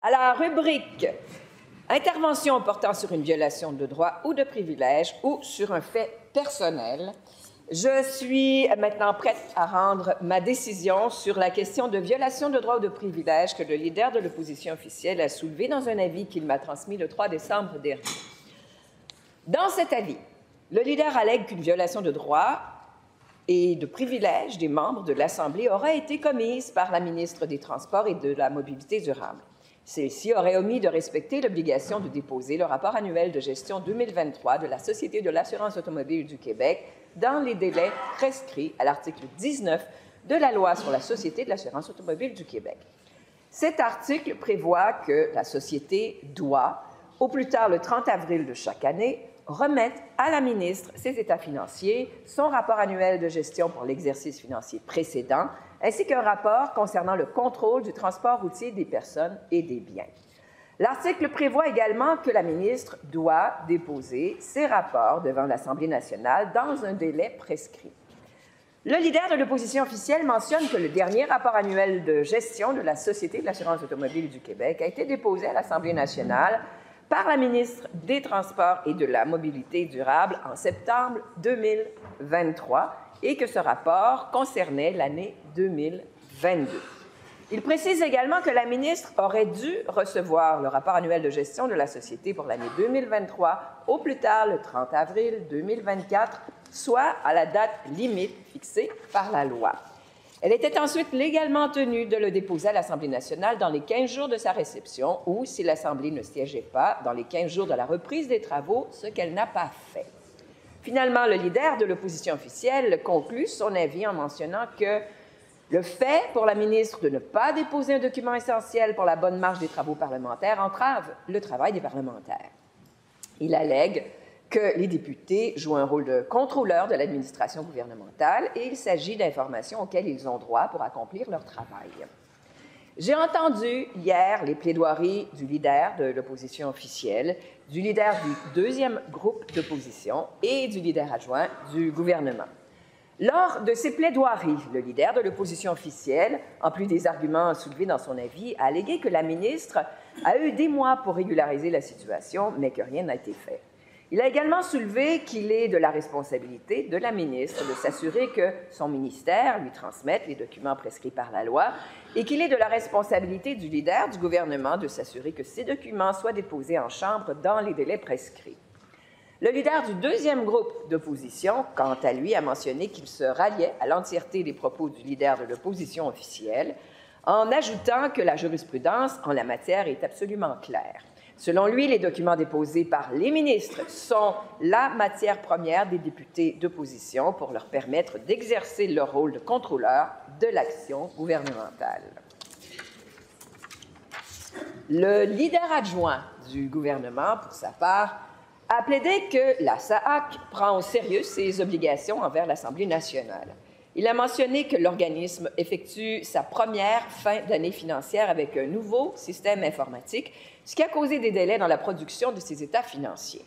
À la rubrique « Intervention portant sur une violation de droit ou de privilège ou sur un fait personnel », je suis maintenant prête à rendre ma décision sur la question de violation de droit ou de privilège que le leader de l'opposition officielle a soulevée dans un avis qu'il m'a transmis le 3 décembre dernier. Dans cet avis, le leader allègue qu'une violation de droit et de privilège des membres de l'Assemblée aurait été commise par la ministre des Transports et de la Mobilité durable. Celle-ci aurait omis de respecter l'obligation de déposer le rapport annuel de gestion 2023 de la Société de l'assurance automobile du Québec dans les délais prescrits à l'article 19 de la Loi sur la Société de l'assurance automobile du Québec. Cet article prévoit que la Société doit, au plus tard le 30 avril de chaque année, remettre à la ministre ses états financiers, son rapport annuel de gestion pour l'exercice financier précédent, ainsi qu'un rapport concernant le contrôle du transport routier des personnes et des biens. L'article prévoit également que la ministre doit déposer ses rapports devant l'Assemblée nationale dans un délai prescrit. Le leader de l'opposition officielle mentionne que le dernier rapport annuel de gestion de la Société de l'assurance automobile du Québec a été déposé à l'Assemblée nationale par la ministre des Transports et de la Mobilité durable en septembre 2023 et que ce rapport concernait l'année 2022. Il précise également que la ministre aurait dû recevoir le rapport annuel de gestion de la Société pour l'année 2023 au plus tard le 30 avril 2024, soit à la date limite fixée par la loi. Elle était ensuite légalement tenue de le déposer à l'Assemblée nationale dans les 15 jours de sa réception ou, si l'Assemblée ne siégeait pas, dans les 15 jours de la reprise des travaux, ce qu'elle n'a pas fait. Finalement, le leader de l'opposition officielle conclut son avis en mentionnant que le fait pour la ministre de ne pas déposer un document essentiel pour la bonne marche des travaux parlementaires entrave le travail des parlementaires. Il allègue que les députés jouent un rôle de contrôleur de l'administration gouvernementale et il s'agit d'informations auxquelles ils ont droit pour accomplir leur travail. J'ai entendu hier les plaidoiries du leader de l'opposition officielle, du leader du deuxième groupe d'opposition et du leader adjoint du gouvernement. Lors de ces plaidoiries, le leader de l'opposition officielle, en plus des arguments soulevés dans son avis, a allégué que la ministre a eu des mois pour régulariser la situation, mais que rien n'a été fait. Il a également soulevé qu'il est de la responsabilité de la ministre de s'assurer que son ministère lui transmette les documents prescrits par la loi et qu'il est de la responsabilité du leader du gouvernement de s'assurer que ces documents soient déposés en Chambre dans les délais prescrits. Le leader du deuxième groupe d'opposition, quant à lui, a mentionné qu'il se ralliait à l'entièreté des propos du leader de l'opposition officielle en ajoutant que la jurisprudence en la matière est absolument claire. Selon lui, les documents déposés par les ministres sont la matière première des députés d'opposition pour leur permettre d'exercer leur rôle de contrôleur de l'action gouvernementale. Le leader adjoint du gouvernement, pour sa part, a plaidé que la SAAQ prend au sérieux ses obligations envers l'Assemblée nationale. Il a mentionné que l'organisme effectue sa première fin d'année financière avec un nouveau système informatique, ce qui a causé des délais dans la production de ses états financiers.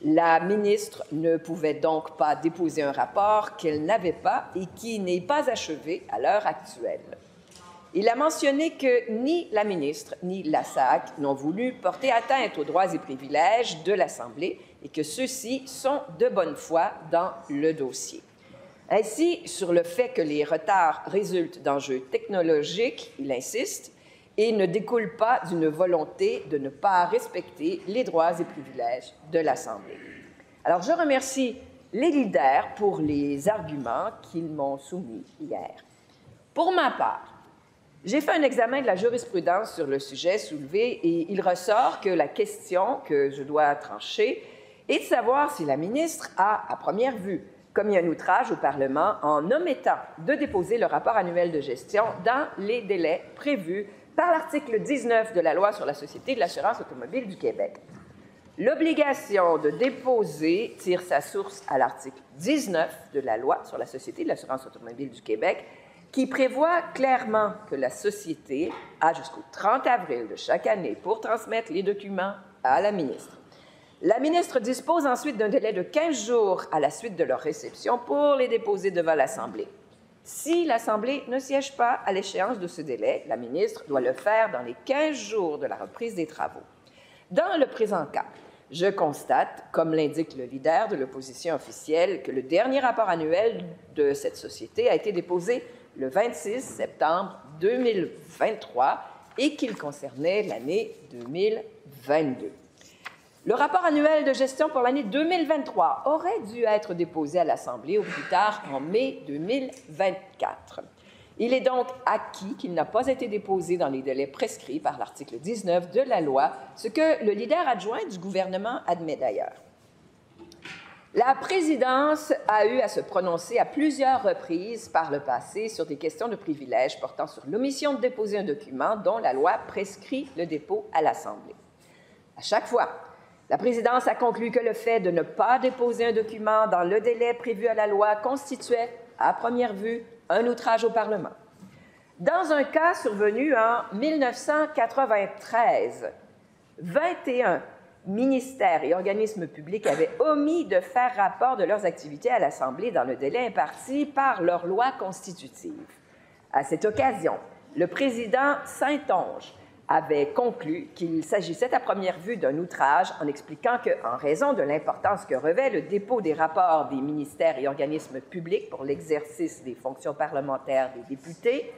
La ministre ne pouvait donc pas déposer un rapport qu'elle n'avait pas et qui n'est pas achevé à l'heure actuelle. Il a mentionné que ni la ministre ni la SAAQ n'ont voulu porter atteinte aux droits et privilèges de l'Assemblée et que ceux-ci sont de bonne foi dans le dossier. Ainsi, sur le fait que les retards résultent d'enjeux technologiques, il insiste, et ne découlent pas d'une volonté de ne pas respecter les droits et privilèges de l'Assemblée. Alors, je remercie les leaders pour les arguments qu'ils m'ont soumis hier. Pour ma part, j'ai fait un examen de la jurisprudence sur le sujet soulevé et il ressort que la question que je dois trancher est de savoir si la ministre a, à première vue, commis un outrage au Parlement en omettant de déposer le rapport annuel de gestion dans les délais prévus par l'article 19 de la Loi sur la Société de l'assurance automobile du Québec. L'obligation de déposer tire sa source à l'article 19 de la Loi sur la Société de l'assurance automobile du Québec, qui prévoit clairement que la Société a jusqu'au 30 avril de chaque année pour transmettre les documents à la ministre. La ministre dispose ensuite d'un délai de 15 jours à la suite de leur réception pour les déposer devant l'Assemblée. Si l'Assemblée ne siège pas à l'échéance de ce délai, la ministre doit le faire dans les 15 jours de la reprise des travaux. Dans le présent cas, je constate, comme l'indique le leader de l'opposition officielle, que le dernier rapport annuel de cette société a été déposé le 26 septembre 2023 et qu'il concernait l'année 2022. Le rapport annuel de gestion pour l'année 2023 aurait dû être déposé à l'Assemblée au plus tard en mai 2024. Il est donc acquis qu'il n'a pas été déposé dans les délais prescrits par l'article 19 de la loi, ce que le leader adjoint du gouvernement admet d'ailleurs. La présidence a eu à se prononcer à plusieurs reprises par le passé sur des questions de privilèges portant sur l'omission de déposer un document dont la loi prescrit le dépôt à l'Assemblée. À chaque fois, la présidence a conclu que le fait de ne pas déposer un document dans le délai prévu à la loi constituait, à première vue, un outrage au Parlement. Dans un cas survenu en 1993, 21 ministères et organismes publics avaient omis de faire rapport de leurs activités à l'Assemblée dans le délai imparti par leur loi constitutive. À cette occasion, le président Saint-Onge avait conclu qu'il s'agissait à première vue d'un outrage en expliquant qu'en raison de l'importance que revêt le dépôt des rapports des ministères et organismes publics pour l'exercice des fonctions parlementaires des députés,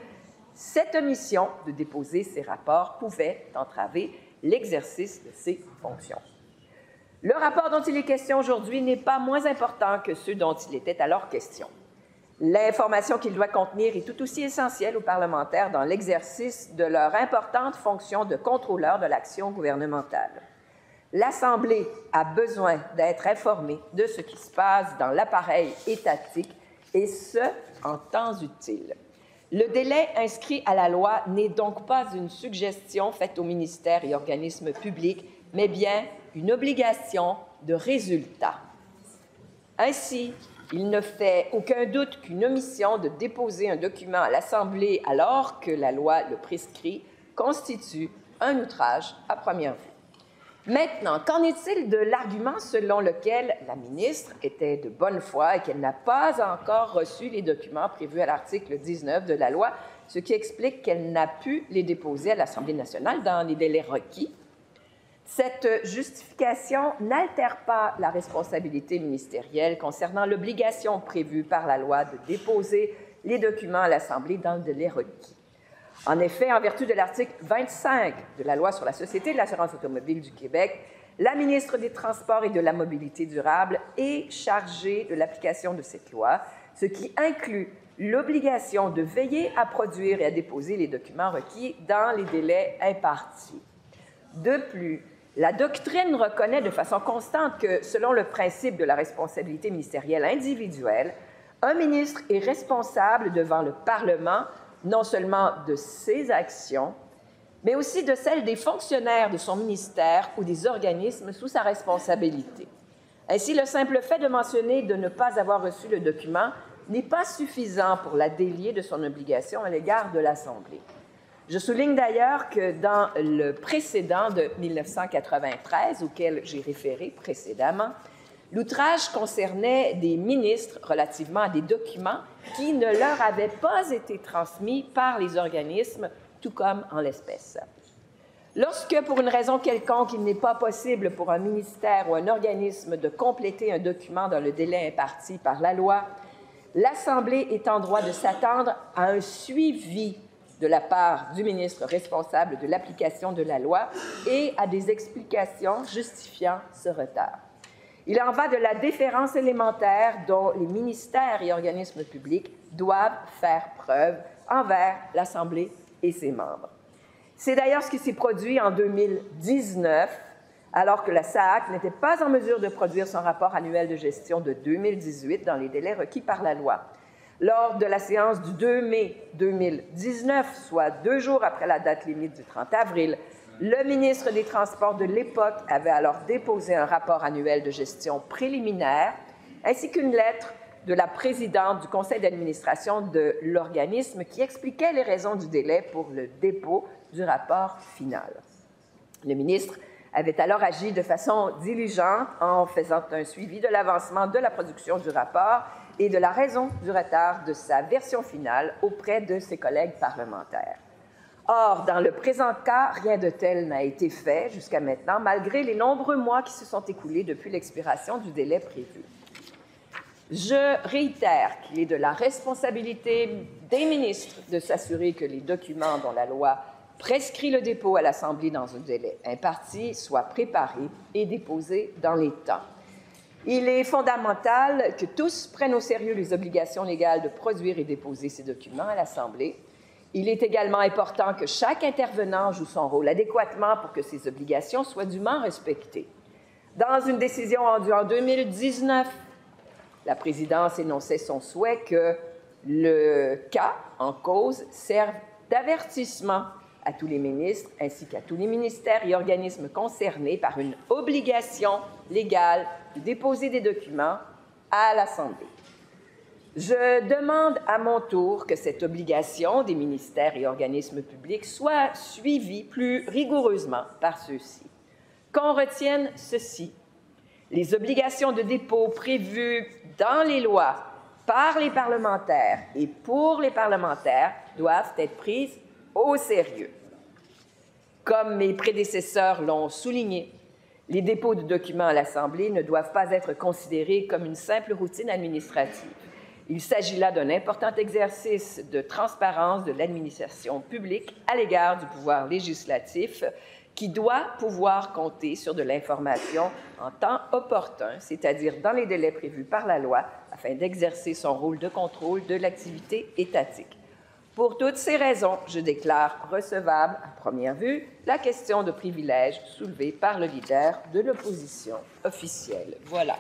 cette omission de déposer ces rapports pouvait entraver l'exercice de ces fonctions. Le rapport dont il est question aujourd'hui n'est pas moins important que ceux dont il était alors question. L'information qu'il doit contenir est tout aussi essentielle aux parlementaires dans l'exercice de leur importante fonction de contrôleur de l'action gouvernementale. L'Assemblée a besoin d'être informée de ce qui se passe dans l'appareil étatique, et ce, en temps utile. Le délai inscrit à la loi n'est donc pas une suggestion faite aux ministères et organismes publics, mais bien une obligation de résultat. Ainsi, il ne fait aucun doute qu'une omission de déposer un document à l'Assemblée alors que la loi le prescrit constitue un outrage à première vue. Maintenant, qu'en est-il de l'argument selon lequel la ministre était de bonne foi et qu'elle n'a pas encore reçu les documents prévus à l'article 19 de la loi, ce qui explique qu'elle n'a pu les déposer à l'Assemblée nationale dans les délais requis? Cette justification n'altère pas la responsabilité ministérielle concernant l'obligation prévue par la loi de déposer les documents à l'Assemblée dans le délai requis. En effet, en vertu de l'article 25 de la Loi sur la Société de l'assurance automobile du Québec, la ministre des Transports et de la Mobilité durable est chargée de l'application de cette loi, ce qui inclut l'obligation de veiller à produire et à déposer les documents requis dans les délais impartis. De plus, la doctrine reconnaît de façon constante que, selon le principe de la responsabilité ministérielle individuelle, un ministre est responsable devant le Parlement non seulement de ses actions, mais aussi de celles des fonctionnaires de son ministère ou des organismes sous sa responsabilité. Ainsi, le simple fait de mentionner de ne pas avoir reçu le document n'est pas suffisant pour la délier de son obligation à l'égard de l'Assemblée. Je souligne d'ailleurs que dans le précédent de 1993, auquel j'ai référé précédemment, l'outrage concernait des ministres relativement à des documents qui ne leur avaient pas été transmis par les organismes, tout comme en l'espèce. Lorsque, pour une raison quelconque, il n'est pas possible pour un ministère ou un organisme de compléter un document dans le délai imparti par la loi, l'Assemblée est en droit de s'attendre à un suivi de la part du ministre responsable de l'application de la loi et à des explications justifiant ce retard. Il en va de la déférence élémentaire dont les ministères et organismes publics doivent faire preuve envers l'Assemblée et ses membres. C'est d'ailleurs ce qui s'est produit en 2019, alors que la SAAQ n'était pas en mesure de produire son rapport annuel de gestion de 2018 dans les délais requis par la loi. Lors de la séance du 2 mai 2019, soit 2 jours après la date limite du 30 avril, le ministre des Transports de l'époque avait alors déposé un rapport annuel de gestion préliminaire, ainsi qu'une lettre de la présidente du conseil d'administration de l'organisme qui expliquait les raisons du délai pour le dépôt du rapport final. Le ministre avait alors agi de façon diligente en faisant un suivi de l'avancement de la production du rapport et de la raison du retard de sa version finale auprès de ses collègues parlementaires. Or, dans le présent cas, rien de tel n'a été fait jusqu'à maintenant, malgré les nombreux mois qui se sont écoulés depuis l'expiration du délai prévu. Je réitère qu'il est de la responsabilité des ministres de s'assurer que les documents dont la loi prescrit le dépôt à l'Assemblée dans un délai imparti soient préparés et déposés dans les temps. Il est fondamental que tous prennent au sérieux les obligations légales de produire et déposer ces documents à l'Assemblée. Il est également important que chaque intervenant joue son rôle adéquatement pour que ces obligations soient dûment respectées. Dans une décision rendue en 2019, la présidence énonçait son souhait que le cas en cause serve d'avertissement à tous les ministres ainsi qu'à tous les ministères et organismes concernés par une obligation légale de déposer des documents à l'Assemblée. Je demande à mon tour que cette obligation des ministères et organismes publics soit suivie plus rigoureusement par ceux-ci. Qu'on retienne ceci: les obligations de dépôt prévues dans les lois par les parlementaires et pour les parlementaires doivent être prises au sérieux. Comme mes prédécesseurs l'ont souligné, les dépôts de documents à l'Assemblée ne doivent pas être considérés comme une simple routine administrative. Il s'agit là d'un important exercice de transparence de l'administration publique à l'égard du pouvoir législatif qui doit pouvoir compter sur de l'information en temps opportun, c'est-à-dire dans les délais prévus par la loi, afin d'exercer son rôle de contrôle de l'activité étatique. Pour toutes ces raisons, je déclare recevable, à première vue, la question de privilège soulevée par le leader de l'opposition officielle. Voilà.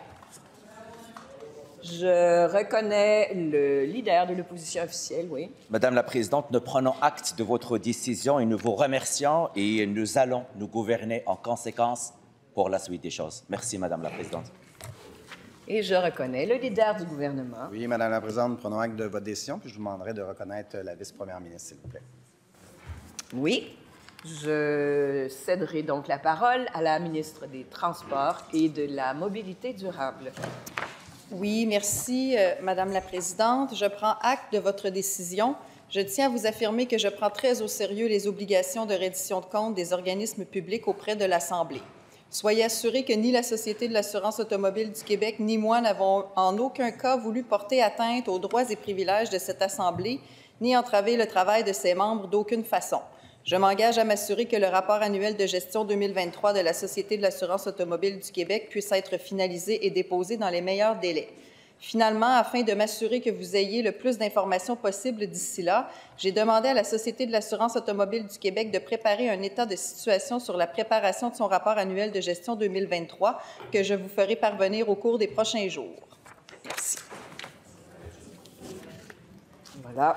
Je reconnais le leader de l'opposition officielle, oui. Madame la Présidente, nous prenons acte de votre décision et nous vous remercions et nous allons nous gouverner en conséquence pour la suite des choses. Merci, Madame la Présidente. Et je reconnais le leader du gouvernement. Oui, Madame la Présidente, prenons acte de votre décision, puis je vous demanderai de reconnaître la vice-première ministre, s'il vous plaît. Oui, je céderai donc la parole à la ministre des Transports et de la Mobilité durable. Oui, merci, Madame la Présidente. Je prends acte de votre décision. Je tiens à vous affirmer que je prends très au sérieux les obligations de reddition de comptes des organismes publics auprès de l'Assemblée. Soyez assurés que ni la Société de l'assurance automobile du Québec ni moi n'avons en aucun cas voulu porter atteinte aux droits et privilèges de cette Assemblée, ni entraver le travail de ses membres d'aucune façon. Je m'engage à m'assurer que le rapport annuel de gestion 2023 de la Société de l'assurance automobile du Québec puisse être finalisé et déposé dans les meilleurs délais. Finalement, afin de m'assurer que vous ayez le plus d'informations possible d'ici là, j'ai demandé à la Société de l'assurance automobile du Québec de préparer un état de situation sur la préparation de son rapport annuel de gestion 2023 que je vous ferai parvenir au cours des prochains jours. Merci. Voilà.